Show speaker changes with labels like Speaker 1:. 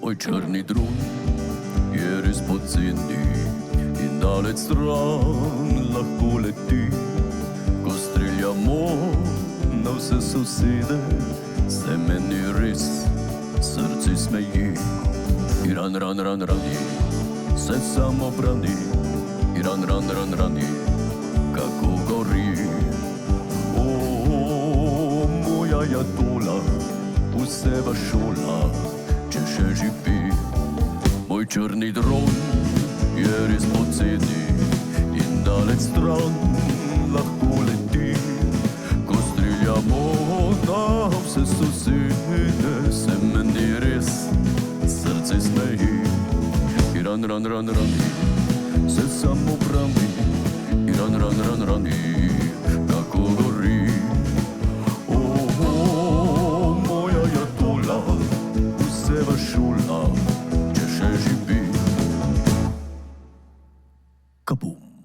Speaker 1: Oj, črni dron je res poceni in daleč stran lahko leti. Ko streljamo na vse sosede, se meni res srce smeji. Iran, ran, ran, rani, se samo brani. Iran, ran, ran, rani, kako gori. O, moja jatola, vse va šola, če še živi. Moj črni dron je res poceni in daleč stran lahko leti. Ko streljamo na vse sosede, se meni res srce smeji. Iran, ran, ran, rani, se samo brani. Iran, ran, ran, rani, kako gori. O, moja jatola, vse va šola, če še živi. Kabum.